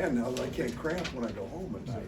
fan now that I can't cramp when I go home at night.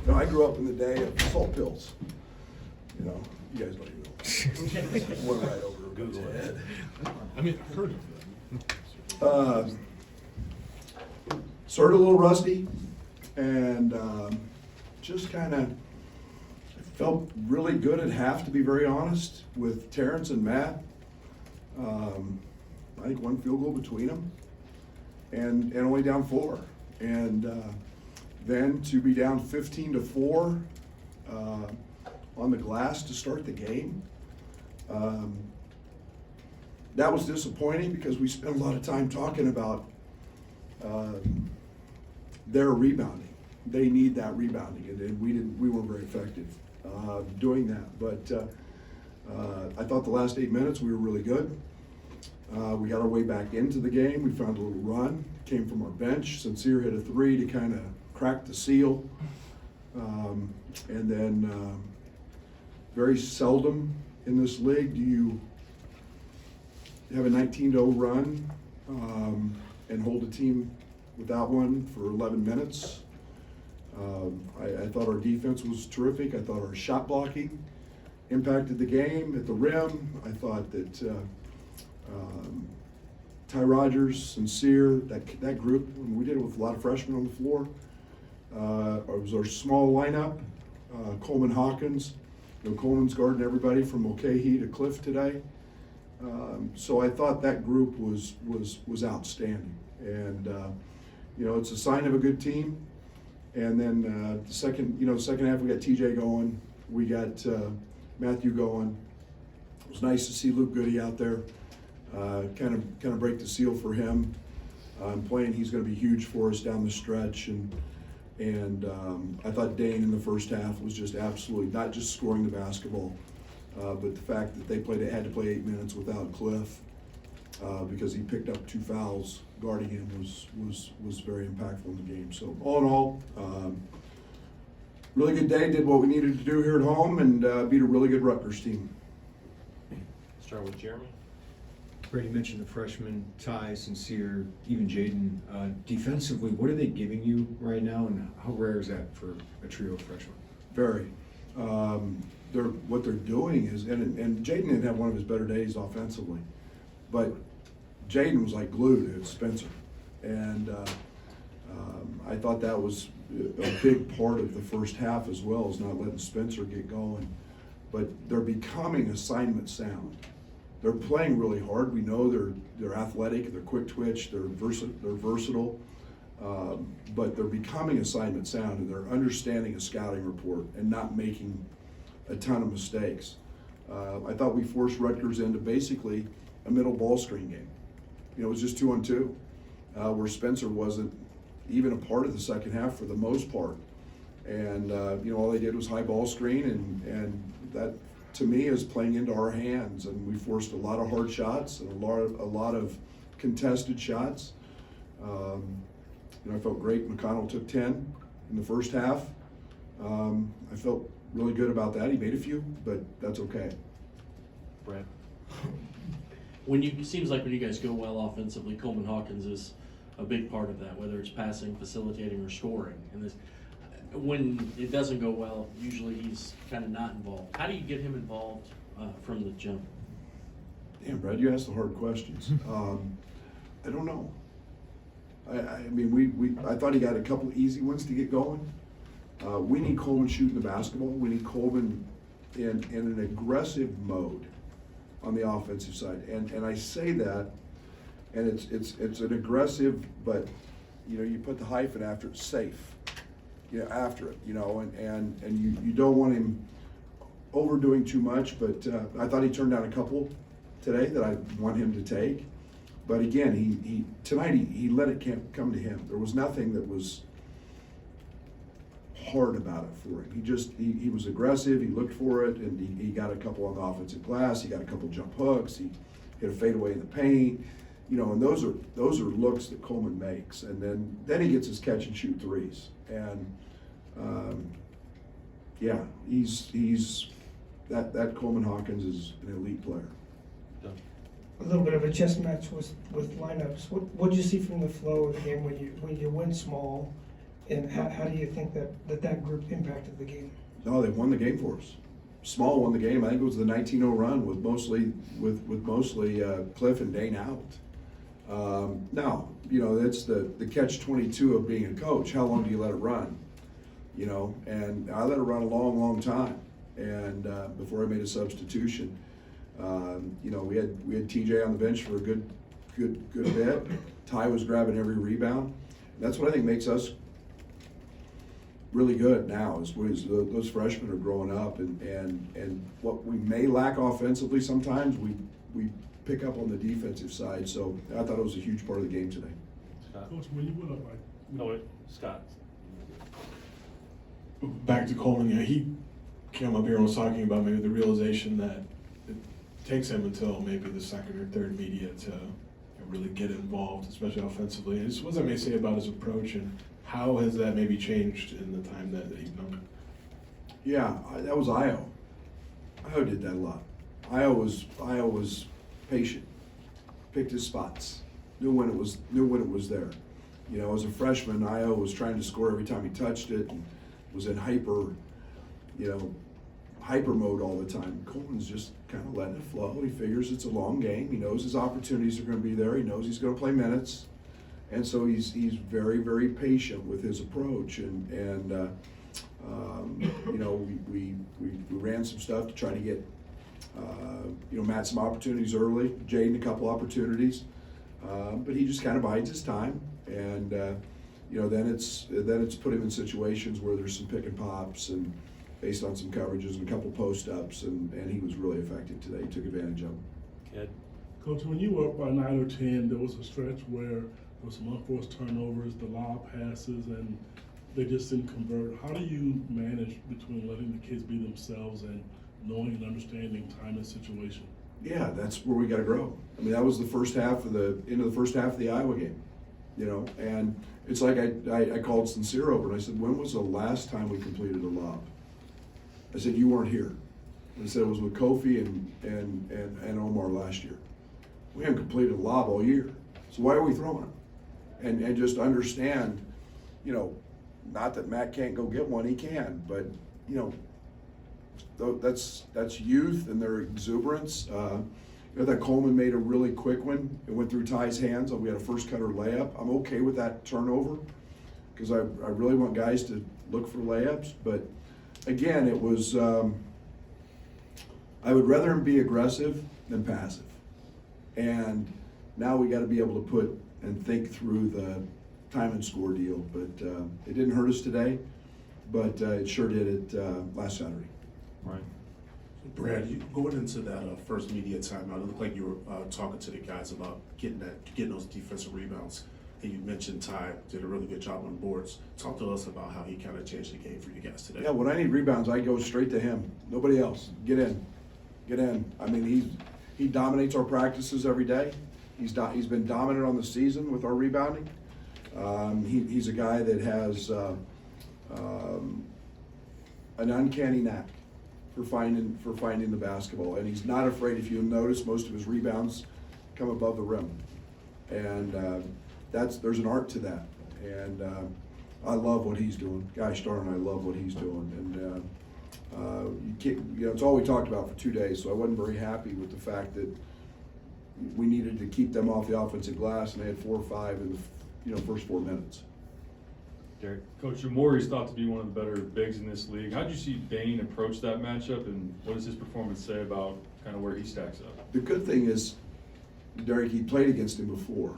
No, I grew up in the day of salt pills. You know, you guys don't even know. Went right over Google's head. I mean, I've heard of them. Started a little rusty, and just kind of felt really good at half, to be very honest, with Terrence and Matt. I think one field goal between them, and only down 4. And then to be down 15-4 on the glass to start the game. That was disappointing because we spent a lot of time talking about their rebounding. They need that rebounding, and we weren't very effective doing that. But I thought the last 8 minutes we were really good. We got our way back into the game. We found a little run, came from our bench. Sincere hit a 3 to kind of crack the seal. And then very seldom in this league do you have a 19-0 run and hold a team without one for 11 minutes. I thought our defense was terrific. I thought our shot blocking impacted the game at the rim. I thought that Ty Rogers, Sincere, that group, we did it with a lot of freshmen on the floor. It was our small lineup. Coleman Hawkins, Coleman's guarding everybody from Mulcahy to Cliff today. So I thought that group was outstanding, and it's a sign of a good team. And then the second half we got TJ going, we got Matthew going. It was nice to see Luke Goody out there, kind of break the seal for him. Playing, he's going to be huge for us down the stretch, and I thought Dane in the first half was just absolutely not just scoring the basketball, but the fact that they had to play 8 minutes without Cliff because he picked up 2 fouls guarding him was very impactful in the game. So all in all, really good day. Did what we needed to do here at home and beat a really good Rutgers team. Start with Jeremy. Brady mentioned the freshmen, Ty, Sincere, even Jaden. Defensively, what are they giving you right now, and how rare is that for a trio of freshmen? Very. What they're doing is, and Jaden didn't have one of his better days offensively, but Jaden was like glue to Spencer, and I thought that was a big part of the first half as well, is not letting Spencer get going. But they're becoming assignment sound. They're playing really hard. We know they're athletic, they're quick twitch, they're versatile, but they're becoming assignment sound, and they're understanding a scouting report and not making a ton of mistakes. I thought we forced Rutgers into basically a middle ball screen game. It was just 2-on-2, where Spencer wasn't even a part of the second half for the most part. And all they did was high ball screen, and that to me is playing into our hands. And we forced a lot of hard shots and a lot of contested shots. I felt great. McConnell took 10 in the first half. I felt really good about that. He made a few, but that's okay. Brad. It seems like when you guys go well offensively, Coleman Hawkins is a big part of that, whether it's passing, facilitating, or scoring. And when it doesn't go well, usually he's kind of not involved. How do you get him involved from the jump? Damn, Brad, you asked the hard questions. I don't know. I thought he got a couple of easy ones to get going. We need Coleman shooting the basketball. We need Coleman in an aggressive mode on the offensive side. And I say that, and it's an aggressive, but you put the hyphen after it, safe. After it, and you don't want him overdoing too much, but I thought he turned down a couple today that I want him to take. But again, tonight he let it come to him. There was nothing that was hard about it for him. He was aggressive, he looked for it, and he got a couple on the offensive glass, he got a couple jump hooks, he hit a fadeaway in the paint, and those are looks that Coleman makes. And then he gets his catch and shoot threes. And he's that Coleman Hawkins is an elite player. Done. a little bit of a chess match with lineups. What did you see from the flow of the game when you went small, and how do you think that group impacted the game? No, they won the game for us. Small won the game. I think it was the 19-0 run with mostly Cliff and Dane out. Now, you know, that's the catch-22 of being a coach. How long do you let it run? You know, and I let it run a long, long time. And before I made a substitution, you know, we had TJ on the bench for a good bit. Ty was grabbing every rebound. That's what I think makes us really good now is those freshmen are growing up, and what we may lack offensively sometimes we pick up on the defensive side. So I thought it was a huge part of the game today. Scott. Coach, when you went up like, No, wait, Scott. Back to Coleman, yeah, he came up here and was talking about maybe the realization that it takes him until maybe the second or third media to really get involved, especially offensively. And just what does that may say about his approach, and how has that maybe changed in the time that you've known him? Yeah, that was Io. Io did that a lot. Io was patient, picked his spots, knew when it was there. You know, as a freshman, Io was trying to score every time he touched it, and was in hyper mode all the time. Coleman's just kind of letting it flow. He figures it's a long game. He knows his opportunities are going to be there. He knows he's going to play minutes, and so he's very, very patient with his approach. And you know, we ran some stuff to try to get you know, Matt some opportunities early, Jaden a couple opportunities, but he just kind of bides his time. And you know, then it's put him in situations where there's some pick and pops and based on some coverages and a couple post ups, and he was really effective today. He took advantage of them. Ed. Coach, when you were up by 9 or 10, there was a stretch where there was some unforced turnovers, the lob passes, and they just didn't convert. How do you manage between letting the kids be themselves and knowing and understanding time and situation? Yeah, that's where we got to grow. I mean, that was the end of the first half of the Iowa game, you know. And it's like I called Sincere over and I said, when was the last time we completed a lob? I said, you weren't here. And I said it was with Kofi and Omar last year. We haven't completed a lob all year, so why are we throwing them? And just understand, you know, not that Matt can't go get one, he can, but you know, that's youth and their exuberance. You know, that Coleman made a really quick one. It went through Ty's hands. We had a first cutter layup. I'm okay with that turnover because I really want guys to look for layups. But again, it was, I would rather him be aggressive than passive. And now we got to be able to put and think through the time and score deal. But it didn't hurt us today, but it sure did it last Saturday. Right. Brad, you going into that first media timeout, it looked like you were talking to the guys about getting those defensive rebounds. And you mentioned Ty did a really good job on boards. Talk to us about how he kind of changed the game for you guys today. Yeah, when I need rebounds, I go straight to him. Nobody else. Get in. I mean, he dominates our practices every day. He's been dominant on the season with our rebounding. He's a guy that has an uncanny knack for finding the basketball, and he's not afraid. If you notice, most of his rebounds come above the rim, and there's an art to that. And I love what he's doing. Gosh darn, I love what he's doing. And it's all we talked about for 2 days. So I wasn't very happy with the fact that we needed to keep them off the offensive glass, and they had 4 or 5 in the first 4 minutes. Derek. Coach Amore is thought to be one of the better bigs in this league. How did you see Dane approach that matchup, and what does his performance say about kind of where he stacks up? The good thing is, Derek, he played against him before.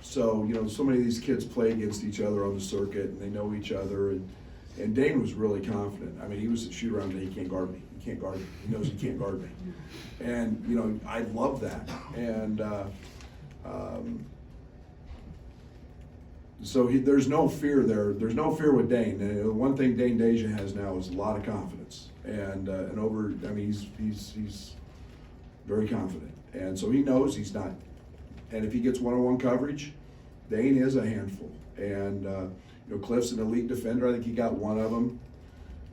So, so many of these kids play against each other on the circuit, and they know each other. And Dane was really confident. I mean, he was a shoot around and he can't guard me. He can't guard me. He knows he can't guard me. And, I love that. And so there's no fear there. There's no fear with Dane. And the one thing Dane Deja has now is a lot of confidence. He's very confident. And so he knows he's not. And if he gets one-on-one coverage, Dane is a handful. And, Cliff's an elite defender. I think he got one of them.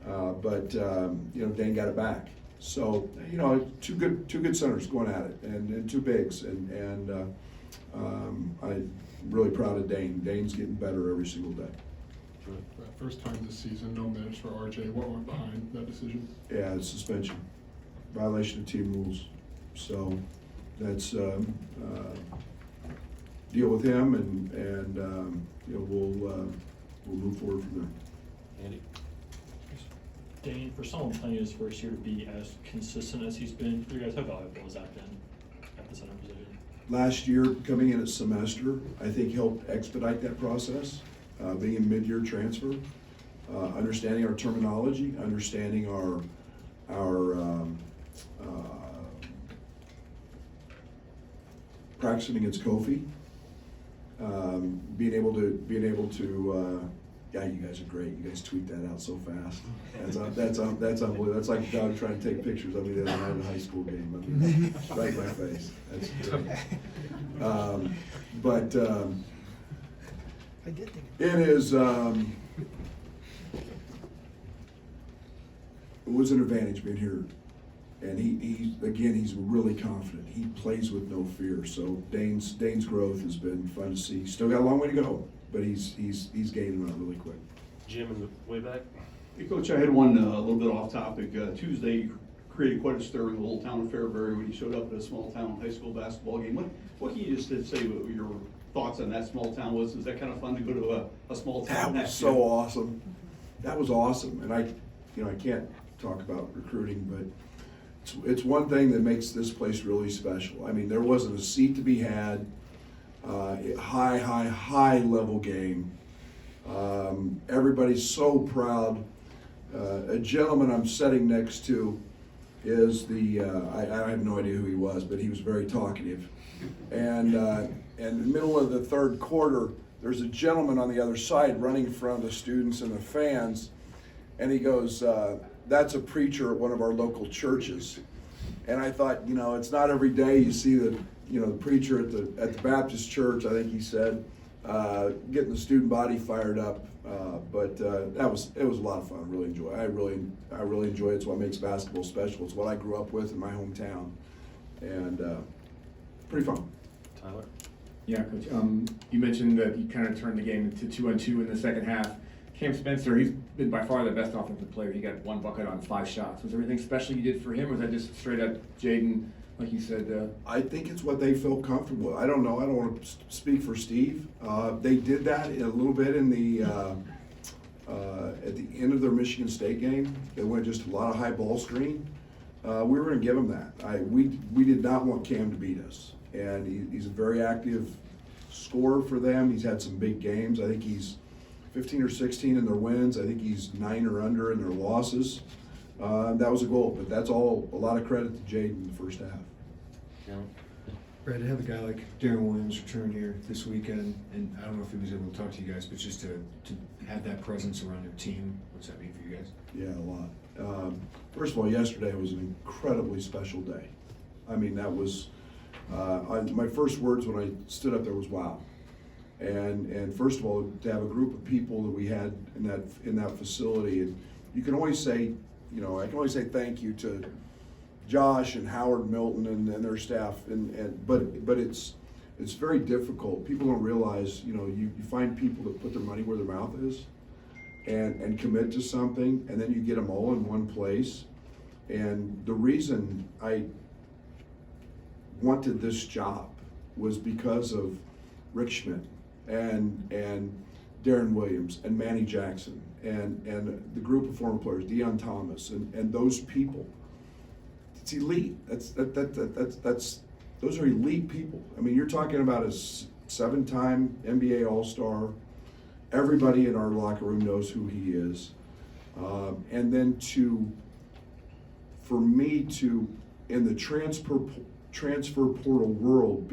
But Dane got it back. So, you know, two good centers going at it, and two bigs, and I'm really proud of Dane. Dane's getting better every single day. First time this season, no minutes for RJ. What went behind that decision? Yeah, it's suspension, violation of team rules. So that's deal with him, and you know, we'll move forward from there. Andy? Dane, for someone playing his first year to be as consistent as he's been for you guys, how valuable has that been at the center position? Last year, coming in at semester, I think helped expedite that process, being a mid-year transfer, understanding our terminology, understanding our practicing against Kofi, being able to yeah, you guys are great. You guys tweet that out so fast. That's unbelievable. That's like Doug trying to take pictures of me the other night in a high school game. I mean, right in my face. That's great. But I did think. it is. It was an advantage being here, and he's really confident. He plays with no fear. So Dane's growth has been fun to see. Still got a long way to go, but he's gaining on it really quick. Jim in the way back? Hey, Coach, I had one a little bit off topic. Tuesday, you created quite a stir in the little town of Fairbury when you showed up at a small town high school basketball game. What can you just say what your thoughts on that small town was? Is that kind of fun to go to a small town? That was so awesome. That was awesome, and I can't talk about recruiting, but it's one thing that makes this place really special. I mean, there wasn't a seat to be had. High level game. Everybody's so proud. A gentleman I'm sitting next to is I have no idea who he was, but he was very talkative. And in the middle of the third quarter, there's a gentleman on the other side running in front of the students and the fans, and he goes, that's a preacher at one of our local churches. And I thought, you know, it's not every day you see the preacher at the Baptist church, I think he said, getting the student body fired up. But it was a lot of fun. Really enjoy. I really enjoy it. It's what makes basketball special. It's what I grew up with in my hometown, and pretty fun. Tyler? Yeah, Coach. You mentioned that you kind of turned the game into 2-on-2 in the second half. Cam Spencer, he's been by far the best offensive player. He got 1 bucket on 5 shots. Was there anything special you did for him, or was that just straight up Jaden, like you said? I think it's what they felt comfortable with. I don't know. I don't want to speak for Steve. They did that a little bit in the at the end of their Michigan State game. They went just a lot of high ball screen. We were going to give them that. We did not want Cam to beat us, and he's a very active scorer for them. He's had some big games. I think he's 15 or 16 in their wins. I think he's 9 or under in their losses. That was a goal, but that's all a lot of credit to Jaden in the first half. Yeah. Brad, to have a guy like Darren Williams return here this weekend, and I don't know if he was able to talk to you guys, but just to have that presence around your team, what's that mean for you guys? Yeah, a lot. First of all, yesterday was an incredibly special day. I mean, that was my first words when I stood up there was wow. And first of all, to have a group of people that we had in that facility, and you can always say, you know, I can always say thank you to Josh and Howard Milton and their staff, but it's very difficult. People don't realize, you know, you find people that put their money where their mouth is and commit to something, and then you get them all in one place. And the reason I wanted this job was because of Rick Schmidt and Darren Williams and Manny Jackson and the group of former players, Deion Thomas and those people. It's elite. Those are elite people. I mean, you're talking about a 7-time NBA All-Star. Everybody in our locker room knows who he is. And then for me to, in the transfer portal world,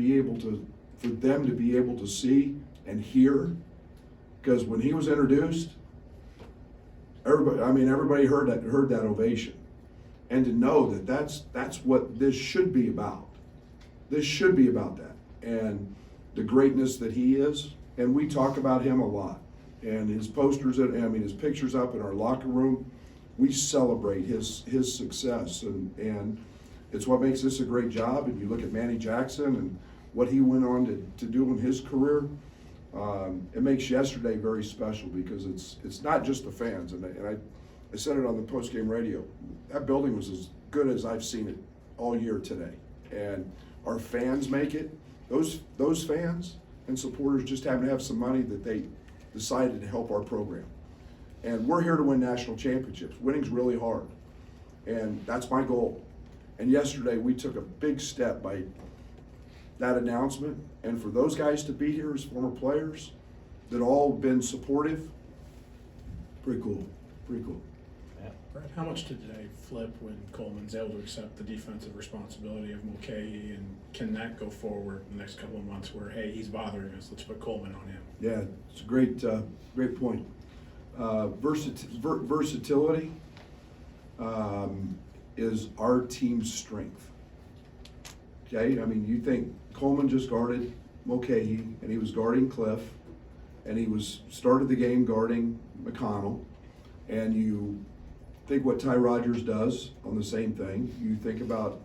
for them to be able to see and hear, because when he was introduced, everybody heard that ovation. And to know that that's what this should be about. This should be about that. And the greatness that he is. And we talk about him a lot. And his posters, his pictures up in our locker room we celebrate his success, and it's what makes this a great job. And you look at Manny Jackson and what he went on to do in his career. It makes yesterday very special because it's not just the fans, and I said it on the postgame radio. That building was as good as I've seen it all year today, and our fans make it. Those fans and supporters just happen to have some money that they decided to help our program, and we're here to win national championships. Winning's really hard, and that's my goal. And yesterday we took a big step by that announcement, and for those guys to be here as former players that all been supportive, pretty cool, pretty cool. Brad, how much did today flip when Coleman's able to accept the defensive responsibility of Mulcahy, and can that go forward in the next couple of months where, hey, he's bothering us, let's put Coleman on him? Yeah, it's a great point. Versatility is our team's strength. Okay, I mean, you think Coleman just guarded Mulcahy, and he was guarding Cliff, and he started the game guarding McConnell, and you think what Ty Rodgers does on the same thing. You think about,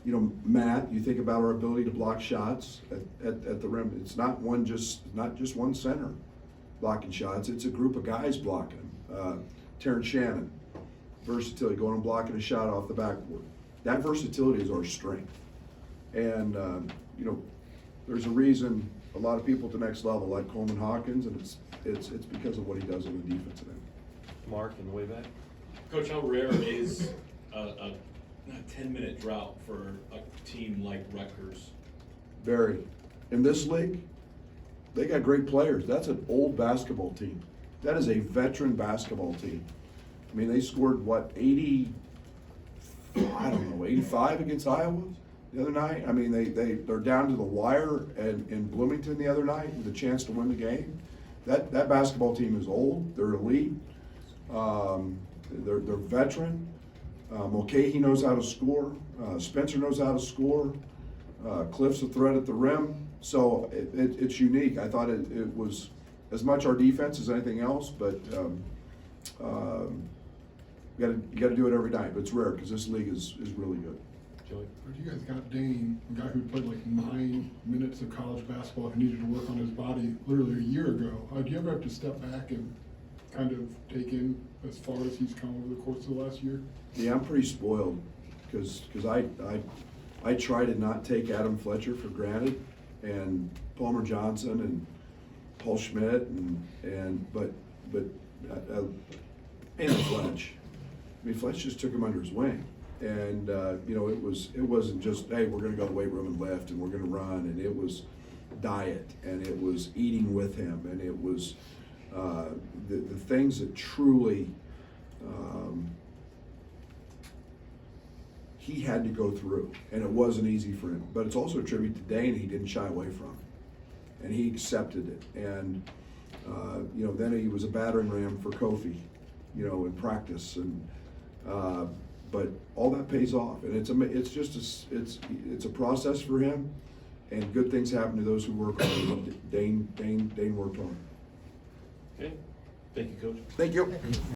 Matt. You think about our ability to block shots at the rim. It's not just one center blocking shots. It's a group of guys blocking. Terrence Shannon, versatility, going and blocking a shot off the backboard. That versatility is our strength. And, there's a reason a lot of people at the next level like Coleman Hawkins, and it's because of what he does on the defensive end. Mark in the way back. Coach, how rare is a 10-minute drought for a team like Rutgers? Very. In this league, they got great players. That's an old basketball team. That is a veteran basketball team. I mean, they scored, 85 against Iowa the other night. I mean, they're down to the wire in Bloomington the other night with a chance to win the game. That basketball team is old. They're elite. They're veteran. Mulcahy knows how to score. Spencer knows how to score. Cliff's a threat at the rim. So it's unique. I thought it was as much our defense as anything else, but you got to do it every night. But it's rare because this league is really good. Joey. You guys got Dane, a guy who played like 9 minutes of college basketball and needed to work on his body literally a year ago. Do you ever have to step back and kind of take in as far as he's come over the course of the last year? Yeah, I'm pretty spoiled because I try to not take Adam Fletcher for granted, and Palmer Johnson and Paul Schmidt but Fletch. I mean, Fletch just took him under his wing, and it wasn't just, hey, we're going to go to the weight room and lift and we're going to run, and it was diet, and it was eating with him, and it was the things that truly he had to go through, and it wasn't easy for him. But it's also a tribute to Dane. He didn't shy away from it, and he accepted it. And then he was a battering ram for Kofi, in practice, and but all that pays off, and it's a process for him, and good things happen to those who work hard. Dane worked hard. Okay. Thank you, Coach. Thank you.